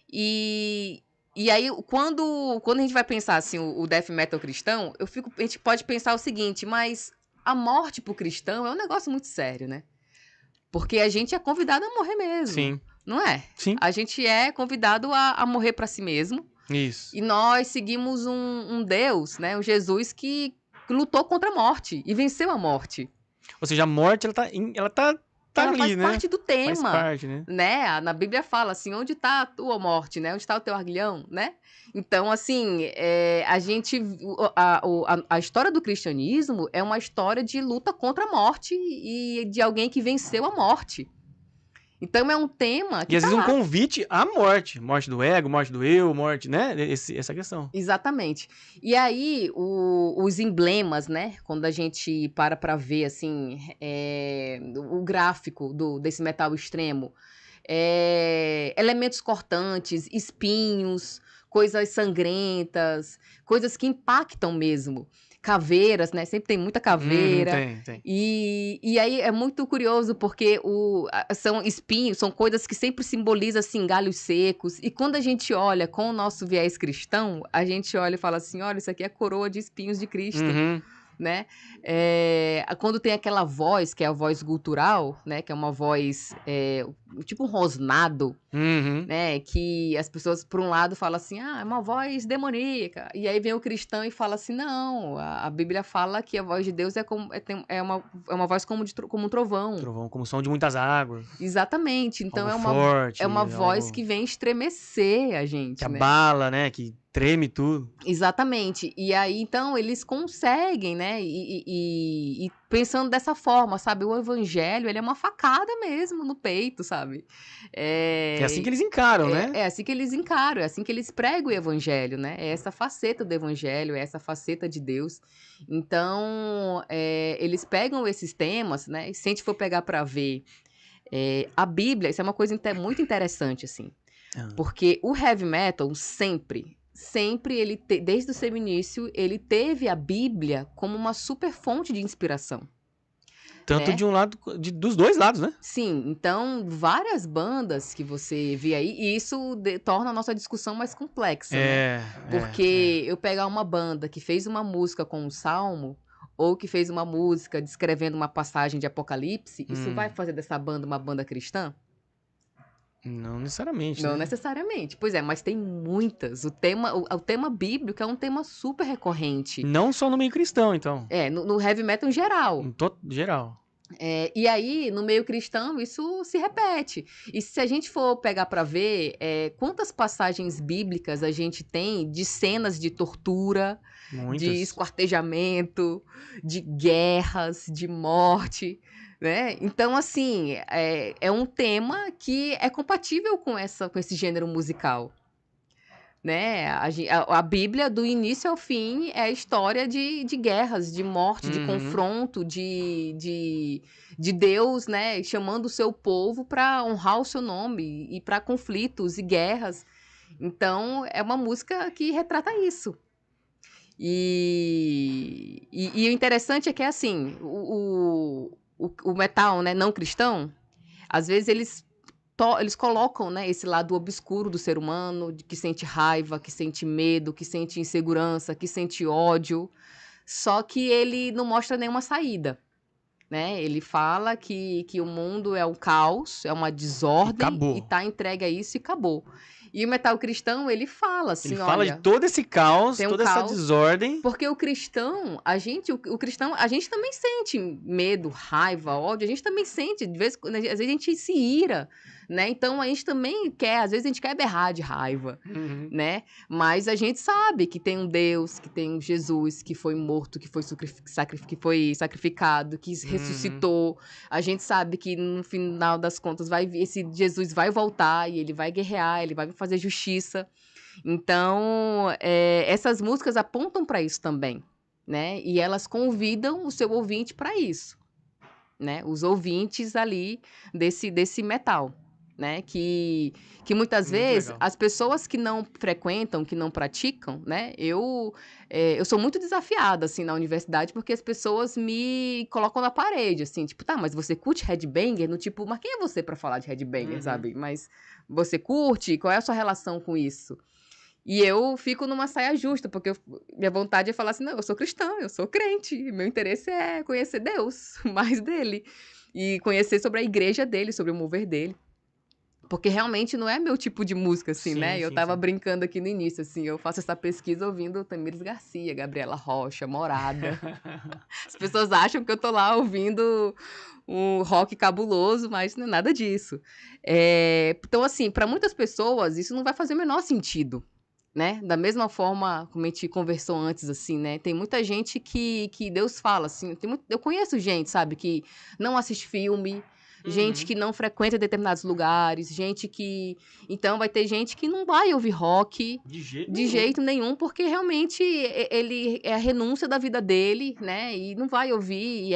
B: E aí, quando a gente vai pensar assim, o death metal cristão, a gente pode pensar o seguinte, mas a morte pro cristão é um negócio muito sério, né? Porque a gente é convidado a morrer mesmo.
A: Sim.
B: Não é?
A: Sim.
B: A gente é convidado a morrer para si mesmo.
A: Isso.
B: E nós seguimos um Deus, né? Um Jesus que lutou contra a morte e venceu a morte.
A: Ou seja, a morte, ela tá
B: ela
A: ali,
B: faz parte do tema.
A: Faz parte, né?
B: Na Bíblia fala assim, onde está a tua morte, né? Onde está o teu aguilhão, né? Então, assim, a história do cristianismo é uma história de luta contra a morte e de alguém que venceu a morte. Então, é um tema que
A: E às vezes um convite à morte. Morte do ego, morte do eu, morte, né? Essa questão.
B: Exatamente. E aí, os emblemas, né? Quando a gente para ver, assim, o gráfico desse metal extremo, elementos cortantes, espinhos, coisas sangrentas, coisas que impactam mesmo. caveiras, né? Sempre tem muita caveira.
A: Tem.
B: E aí é muito curioso, porque são espinhos, são coisas que sempre simbolizam, assim, galhos secos. E quando a gente olha com o nosso viés cristão, a gente olha e fala assim, olha, isso aqui é a coroa de espinhos de Cristo. Né? Quando tem aquela voz, que é a voz gutural, né? Que é uma voz, tipo um rosnado, né? Que as pessoas, por um lado, falam assim, é uma voz demoníaca. E aí vem o cristão e fala assim, não, a Bíblia fala que a voz de Deus é uma voz como um trovão.
A: Trovão, como som de muitas águas.
B: Exatamente. Então
A: algo forte,
B: é uma voz que vem estremecer a gente,
A: que
B: né?
A: abala, né? Que treme tudo.
B: Exatamente. E aí, então, eles conseguem, né? E pensando dessa forma, sabe? O evangelho, ele é uma facada mesmo no peito, sabe?
A: É assim que eles encaram, né?
B: É assim que eles encaram, é assim que eles pregam o evangelho, né? É essa faceta do evangelho, é essa faceta de Deus. Então, eles pegam esses temas, né? E se a gente for pegar para ver a Bíblia, isso é uma coisa muito interessante, assim. Porque o heavy metal sempre ele desde o seu início, ele teve a Bíblia como uma super fonte de inspiração.
A: Tanto
B: né?
A: de um lado, dos dois lados, né?
B: Sim, então várias bandas que você vê aí, e isso torna a nossa discussão mais complexa, né? Porque eu pegar uma banda que fez uma música com um salmo, ou que fez uma música descrevendo uma passagem de Apocalipse, isso vai fazer dessa banda uma banda cristã?
A: Não necessariamente,
B: Não
A: né?
B: necessariamente. Pois é, mas tem muitas. O tema bíblico é um tema super recorrente.
A: Não só no meio cristão, então.
B: No heavy metal em geral.
A: Geral.
B: E aí, no meio cristão, isso se repete. E se a gente for pegar para ver quantas passagens bíblicas a gente tem de cenas de tortura, de esquartejamento, de guerras, de morte, né? Então, assim, é um tema que é compatível com esse gênero musical. Né? A Bíblia, do início ao fim, é a história de guerras, de morte, de confronto, de Deus, né? Chamando o seu povo para honrar o seu nome e para conflitos e guerras. Então, é uma música que retrata isso. E o interessante é que, assim, o metal, né, não cristão, às vezes eles colocam, né, esse lado obscuro do ser humano, que sente raiva, que sente medo, que sente insegurança, que sente ódio, só que ele não mostra nenhuma saída, né? Ele fala que o mundo é um caos, é uma desordem, e tá entregue a isso e acabou. E o metal cristão, ele fala assim,
A: ele fala de todo esse caos, toda essa desordem.
B: Porque o cristão, a gente também sente medo, raiva, ódio, a gente também sente, às vezes a gente se ira, né? Então a gente também quer, às vezes a gente quer berrar de raiva, né? Mas a gente sabe que tem um Deus, que tem um Jesus, que foi morto, que foi sacrificado, que ressuscitou. A gente sabe que no final das contas esse Jesus vai voltar e ele vai guerrear, ele vai fazer justiça. Então, essas músicas apontam para isso também, né? E elas convidam o seu ouvinte para isso, né? Os ouvintes ali desse metal, né? Que muitas vezes as pessoas que não frequentam, que não praticam, né? Eu sou muito desafiada, assim, na universidade, porque as pessoas me colocam na parede, assim, tipo, tá, mas você curte headbanger? No tipo, mas quem é você para falar de headbanger, sabe? Mas você curte? Qual é a sua relação com isso? E eu fico numa saia justa, porque minha vontade é falar assim, não, eu sou cristã, eu sou crente, meu interesse é conhecer Deus, mais dele, e conhecer sobre a igreja dele, sobre o mover dele. Porque realmente não é meu tipo de música, assim, né? Eu tava brincando aqui no início, assim, eu faço essa pesquisa ouvindo Tamires Garcia, Gabriela Rocha, Morada. As pessoas acham que eu tô lá ouvindo um rock cabuloso, mas não é nada disso. Então, assim, para muitas pessoas, isso não vai fazer o menor sentido. Né? Da mesma forma como a gente conversou antes, assim, né? Tem muita gente que Deus fala, assim, eu conheço gente, sabe, que não assiste filme, gente que não frequenta determinados lugares, gente que... Então, vai ter gente que não vai ouvir rock de jeito nenhum, porque realmente ele é a renúncia da vida dele, né? E não vai ouvir,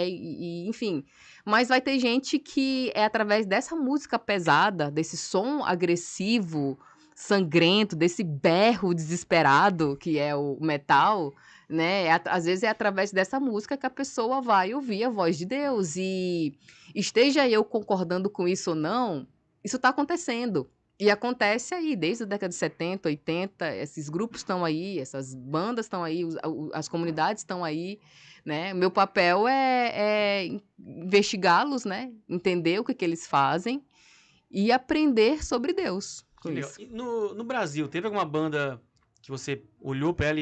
B: enfim... Mas vai ter gente que é através dessa música pesada, desse som agressivo, sangrento, desse berro desesperado que é o metal, né? Às vezes é através dessa música que a pessoa vai ouvir a voz de Deus. E esteja eu concordando com isso ou não, isso está acontecendo. E acontece aí, desde a década de 70, 80, esses grupos estão aí, essas bandas estão aí, as comunidades estão aí, né? Meu papel é investigá-los, né? Entender o que eles fazem e aprender sobre Deus com isso.
A: E no Brasil, teve alguma banda que você olhou para ela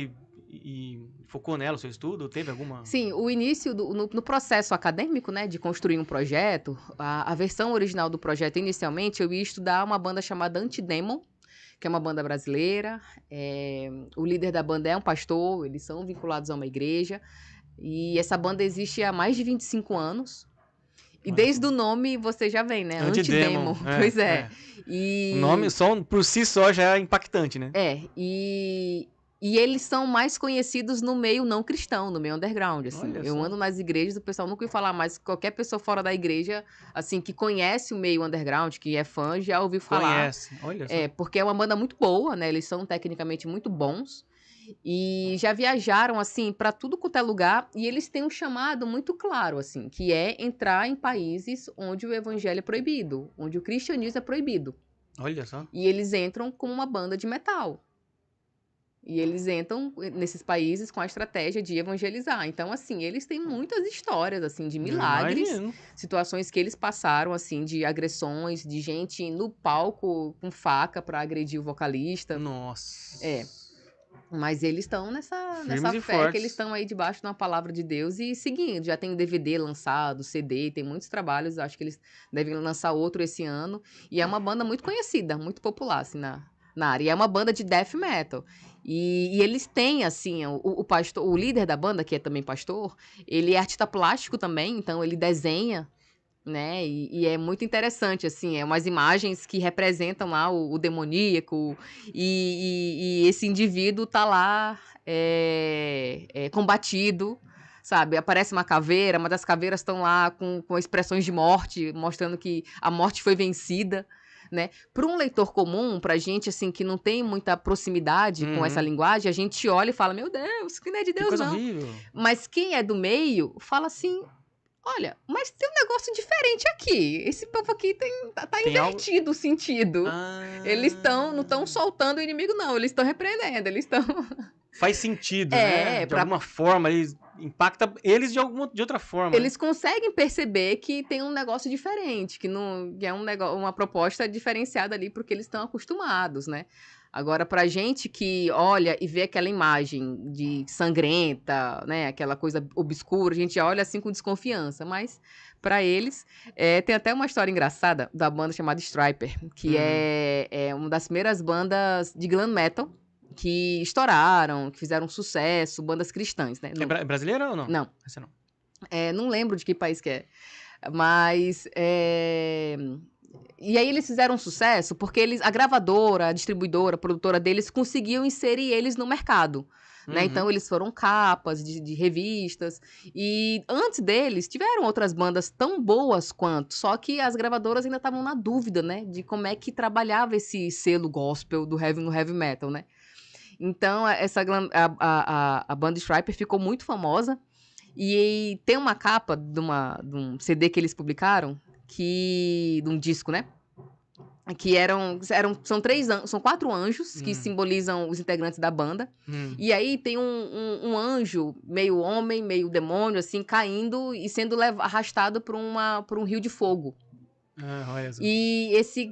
A: e focou nela, o seu estudo? Teve alguma?
B: Sim, o início, no processo acadêmico, né, de construir um projeto, a versão original do projeto, inicialmente, eu ia estudar uma banda chamada Antidemon, que é uma banda brasileira. O líder da banda é um pastor, eles são vinculados a uma igreja, e essa banda existe há mais de 25 anos. E desde o nome você já vem, né? Antidemon. Pois é.
A: O nome só, por si só já é impactante, né?
B: E eles são mais conhecidos no meio não cristão, no meio underground, assim. Eu ando nas igrejas, o pessoal nunca ouviu falar, mas qualquer pessoa fora da igreja, assim, que conhece o meio underground, que é fã, já ouviu falar.
A: Conhece, olha só.
B: Porque é uma banda muito boa, né? Eles são tecnicamente muito bons. E já viajaram, assim, para tudo quanto é lugar. E eles têm um chamado muito claro, assim, que é entrar em países onde o evangelho é proibido, onde o cristianismo é proibido.
A: Olha só.
B: E eles entram como uma banda de metal. E eles entram nesses países com a estratégia de evangelizar. Então, assim, eles têm muitas histórias, assim, de milagres, situações que eles passaram, assim, de agressões, de gente no palco com faca para agredir o vocalista.
A: Nossa.
B: Mas eles estão nessa fé, que eles estão aí debaixo de uma palavra de Deus e seguindo. Já tem DVD lançado, CD, tem muitos trabalhos. Acho que eles devem lançar outro esse ano. E é uma banda muito conhecida, muito popular, assim, na área. E é uma banda de death metal. E eles têm, assim, o pastor, o líder da banda, que é também pastor, ele é artista plástico também, então ele desenha, né? E é muito interessante, assim, é umas imagens que representam lá o demoníaco, e esse indivíduo tá lá combatido, sabe? Aparece uma caveira, uma das caveiras estão lá com expressões de morte, mostrando que a morte foi vencida, né? Para um leitor comum, pra gente, assim, que não tem muita proximidade com essa linguagem, a gente olha e fala, meu Deus, que não é de Deus,
A: que coisa
B: não.
A: horrível.
B: Mas quem é do meio, fala assim, olha, mas tem um negócio diferente aqui. Esse povo aqui tá invertido o sentido. Eles não estão soltando o inimigo, não. Eles estão repreendendo, eles estão...
A: Faz sentido, né? De alguma forma, eles impacta eles de outra forma.
B: Eles conseguem perceber que tem um negócio diferente, que é uma proposta diferenciada ali porque eles estão acostumados, né? Agora, pra gente que olha e vê aquela imagem de sangrenta, né? Aquela coisa obscura, a gente olha assim com desconfiança, mas pra eles... tem até uma história engraçada da banda chamada Stryper, que é uma das primeiras bandas de glam metal que estouraram, que fizeram sucesso, bandas cristãs, né?
A: É brasileira ou não?
B: Não.
A: Essa não.
B: Não lembro de que país que é. Mas... E aí eles fizeram sucesso porque a gravadora, a distribuidora, a produtora deles conseguiam inserir eles no mercado. Né? Então eles foram capas de revistas. E antes deles, tiveram outras bandas tão boas quanto, só que as gravadoras ainda estavam na dúvida, né? De como é que trabalhava esse selo gospel no heavy metal, né? Então a banda Stryper ficou muito famosa. E tem uma capa de um CD que eles publicaram, de um disco, né? Que são 4 anjos que simbolizam os integrantes da banda. E aí tem um anjo, meio homem, meio demônio, assim, caindo e sendo arrastado por um rio de fogo. E esse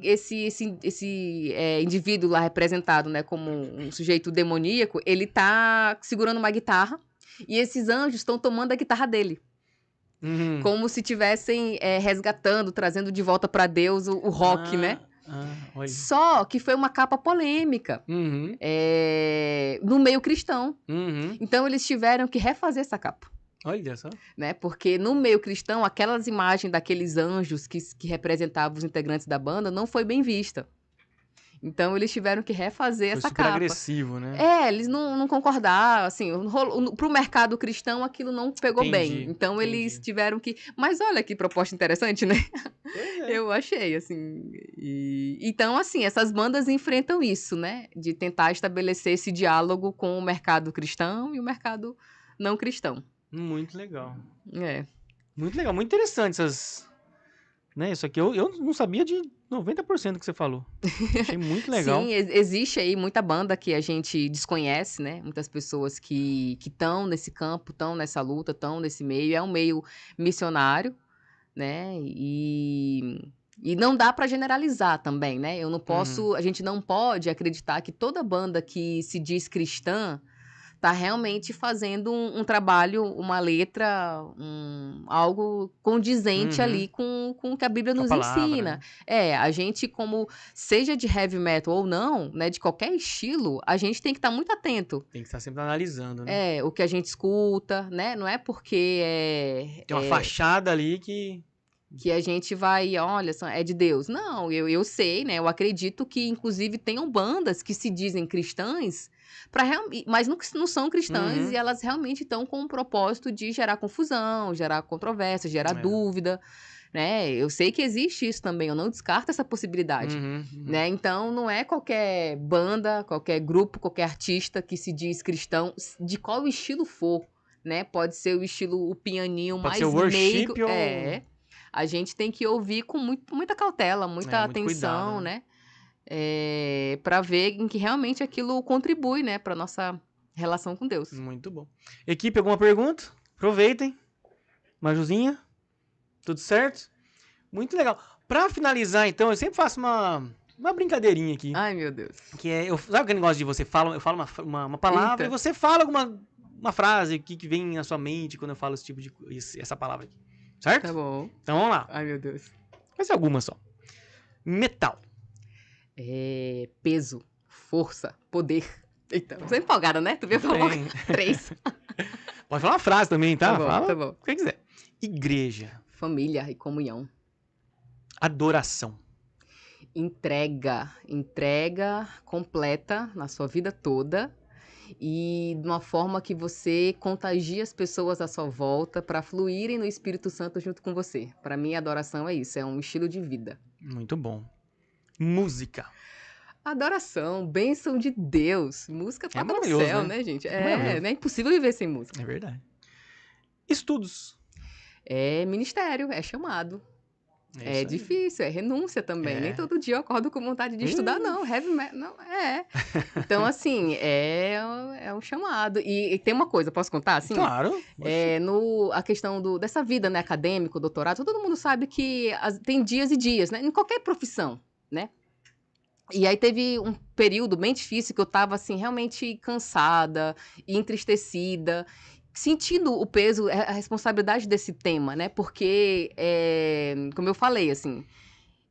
B: indivíduo lá representado, né, como um sujeito demoníaco, ele tá segurando uma guitarra e esses anjos estão tomando a guitarra dele. Como se estivessem resgatando, trazendo de volta para Deus o rock, né? Só que foi uma capa polêmica no meio cristão. Então eles tiveram que refazer essa capa.
A: Olha só.
B: Né? Porque no meio cristão, aquelas imagens daqueles anjos que representavam os integrantes da banda não foi bem vista. Então eles tiveram que refazer essa capa.
A: Foi super agressivo, né?
B: Eles não concordaram, assim, pro mercado cristão aquilo não pegou bem. Então eles tiveram que... Mas olha que proposta interessante, né? Eu achei, assim. Então, assim, essas bandas enfrentam isso, né? De tentar estabelecer esse diálogo com o mercado cristão e o mercado não cristão.
A: Muito legal.
B: É.
A: Muito legal, muito interessante essas... Né, isso aqui eu não sabia de 90% que você falou. Achei muito legal.
B: Sim, existe aí muita banda que a gente desconhece, né? Muitas pessoas que estão nesse campo, estão nessa luta, estão nesse meio. É um meio missionário, né? E não dá para generalizar também, né? Eu não posso, a gente não pode acreditar que toda banda que se diz cristã tá realmente fazendo um trabalho, uma letra, algo condizente ali com o que a Bíblia nos ensina. Né? A gente, como seja de heavy metal ou não, né, de qualquer estilo, a gente tem que estar muito atento.
A: Tem que estar sempre analisando, né?
B: O que a gente escuta, né? Não é porque
A: tem uma fachada ali
B: que a gente vai, olha, é de Deus. Não, eu sei, né? Eu acredito que, inclusive, tenham bandas que se dizem cristãs, mas não são cristãs e elas realmente estão com o propósito de gerar confusão, gerar controvérsia, gerar dúvida, né? Eu sei que existe isso também, eu não descarto essa possibilidade, né? Então, não é qualquer banda, qualquer grupo, qualquer artista que se diz cristão, de qual estilo for, né? Pode ser o estilo, o pianinho mais meigo. A gente tem que ouvir com muita cautela, muita atenção, cuidado, né? Para ver em que realmente aquilo contribui, né, para nossa relação com Deus.
A: Muito bom. Equipe, alguma pergunta? Aproveitem. Majuzinha? Tudo certo? Muito legal. Para finalizar, então, eu sempre faço uma brincadeirinha aqui.
B: Ai, meu Deus.
A: Que sabe aquele negócio de você fala, eu falo uma palavra e você fala uma frase que vem na sua mente quando eu falo essa palavra aqui. Certo?
B: Tá bom.
A: Então vamos lá.
B: Ai, meu Deus.
A: Vai ser alguma só. Metal.
B: Peso, força, poder. Eita, você é empolgada, né? Tu veio falar 3.
A: Pode falar uma frase também, tá?
B: Tá bom.
A: O que quiser. Igreja.
B: Família e comunhão.
A: Adoração.
B: Entrega completa na sua vida toda e de uma forma que você contagia as pessoas à sua volta para fluírem no Espírito Santo junto com você. Para mim, a adoração é isso, é um estilo de vida.
A: Muito bom. Música.
B: Adoração, bênção de Deus. Música toca no céu, né, gente? É impossível viver sem música.
A: É verdade. Estudos.
B: É ministério, é chamado. É difícil, é renúncia também. Nem todo dia eu acordo com vontade de estudar, não. Heavy metal, não, Então, assim, é um chamado. E tem uma coisa, posso contar, assim?
A: Claro.
B: A questão dessa vida, né, acadêmico, doutorado, todo mundo sabe que tem dias e dias, né? Em qualquer profissão, né? E aí teve um período bem difícil que eu tava, assim, realmente cansada e entristecida, sentindo o peso, a responsabilidade desse tema, né? Porque, como eu falei, assim,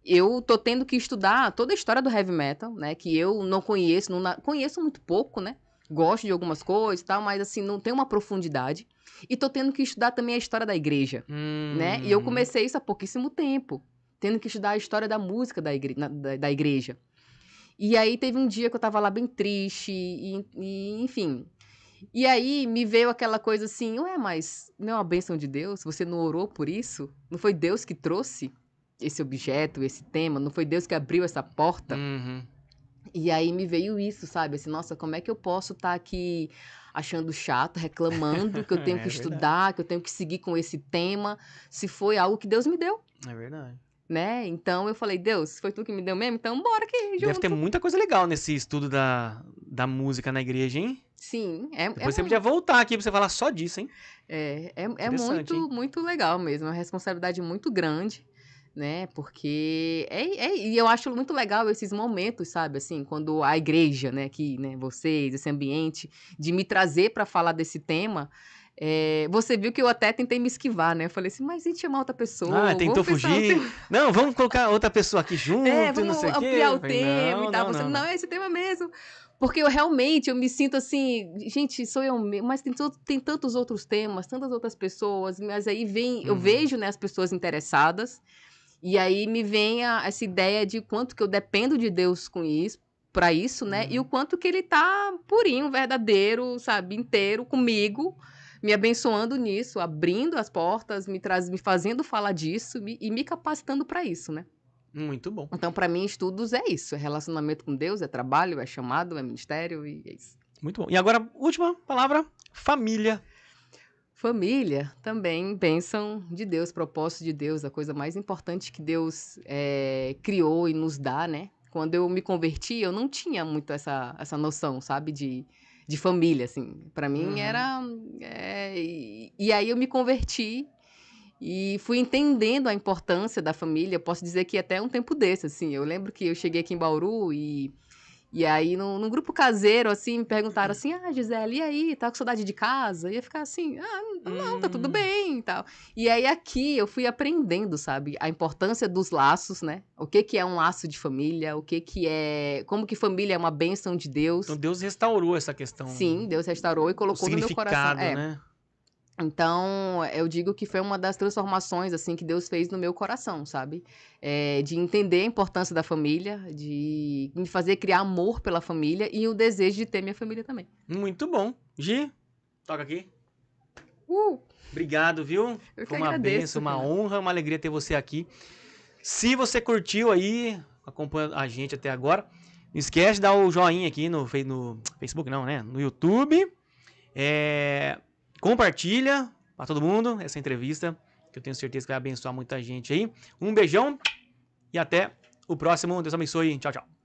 B: eu tô tendo que estudar toda a história do heavy metal, né? Que eu não conheço, conheço muito pouco, né? Gosto de algumas coisas e tal, mas, assim, não tem uma profundidade. E tô tendo que estudar também a história da igreja, né? E eu comecei isso há pouquíssimo tempo, tendo que estudar a história da música da igreja. E aí teve um dia que eu tava lá bem triste, enfim. E aí me veio aquela coisa assim, mas não é uma bênção de Deus? Você não orou por isso? Não foi Deus que trouxe esse objeto, esse tema? Não foi Deus que abriu essa porta? E aí me veio isso, sabe? Assim, nossa, como é que eu posso estar aqui achando chato, reclamando que eu tenho que estudar, que eu tenho que seguir com esse tema, se foi algo que Deus me deu?
A: É verdade.
B: Né? Então eu falei, Deus, foi tu que me deu mesmo? Então bora aqui junto.
A: Deve ter muita coisa legal nesse estudo da música na igreja, hein?
B: Sim.
A: Depois você podia voltar aqui pra você falar só disso, hein?
B: É muito legal mesmo, é uma responsabilidade muito grande, né? Porque e eu acho muito legal esses momentos, sabe? Assim, quando a igreja, né, aqui, né, vocês, esse ambiente, de me trazer para falar desse tema. Você viu que eu até tentei me esquivar, né? Eu falei assim, mas e chamar outra pessoa?
A: Tentou fugir. Não, vamos colocar outra pessoa aqui junto, não sei o quê.
B: Vamos ampliar o tema e tal. Não, é esse tema mesmo. Porque eu me sinto assim, gente, sou eu mesmo, mas tem tantos outros temas, tantas outras pessoas, mas aí eu vejo, né, as pessoas interessadas, e aí me vem essa ideia de quanto que eu dependo de Deus para isso, né? E o quanto que ele tá purinho, verdadeiro, sabe, inteiro comigo, me abençoando nisso, abrindo as portas, me fazendo falar disso e me capacitando para isso, né?
A: Muito bom.
B: Então, para mim, estudos é isso. É relacionamento com Deus, é trabalho, é chamado, é ministério e é isso.
A: Muito bom. E agora, última palavra, família.
B: Família também, bênção de Deus, propósito de Deus, a coisa mais importante que Deus criou e nos dá, né? Quando eu me converti, eu não tinha muito essa noção, sabe? De família, assim. Para mim era... E aí eu me converti e fui entendendo a importância da família. Eu posso dizer que até um tempo desse, assim. Eu lembro que eu cheguei aqui em Bauru e aí, num grupo caseiro, assim, me perguntaram assim, Gisele, e aí, tá com saudade de casa? E eu ia ficar assim, não, tá tudo bem e tal. E aí, aqui, eu fui aprendendo, sabe, a importância dos laços, né? O que é um laço de família, como que família é uma bênção de Deus.
A: Então, Deus restaurou essa questão.
B: Sim, Deus restaurou e colocou no meu coração.
A: Né?
B: Então, eu digo que foi uma das transformações, assim, que Deus fez no meu coração, sabe? De entender a importância da família, de me fazer criar amor pela família e o desejo de ter minha família também.
A: Muito bom. Gi, toca aqui. Obrigado, viu?
B: Foi uma bênção,
A: uma honra, uma alegria ter você aqui. Se você curtiu aí, acompanha a gente até agora, não esquece de dar o joinha aqui no Facebook, não, né? No YouTube. Compartilha para todo mundo essa entrevista, que eu tenho certeza que vai abençoar muita gente aí. Um beijão e até o próximo. Deus abençoe. Tchau, tchau.